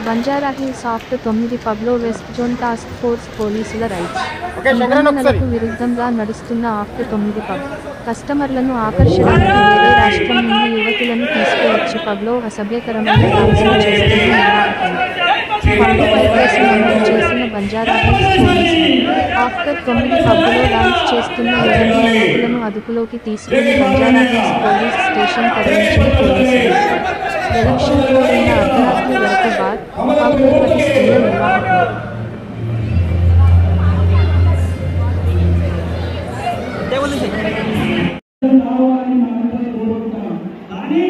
Banjara Hills aft 9 పబ్లో west zone task force పోలీసుల raids. నిబంధనలకు విరుద్ధంగా నడుస్తున్న ఆఫ్ట్ 9 పబ్. కస్టమర్లను ఆకర్షించడానికి వేరే రాష్ట్రం నుండి యువతులను తీసుకువచ్చి పబ్లో అసభ్యకరమైన డాన్సులు చేస్తున్న నిర్వాహకులు. పబ్పై కేసు నమోదు చేసిన బంజారాహిల్స్ పోలీసులు ఆఫ్టర్ 9 పబ్లో డాన్స్ చేస్తున్న యువతులను అదుపులోకి తీసుకుని బంజారాహిల్స్ పోలీస్ స్టేషన్ తరలించిన పోలీసులు. ఎలక్షన్ కోడ్ అయిన అర్ధరాత్రి వరకు పబ్ నిర్వహిస్తున్న నిర్వాహకులు. మళ్ళీ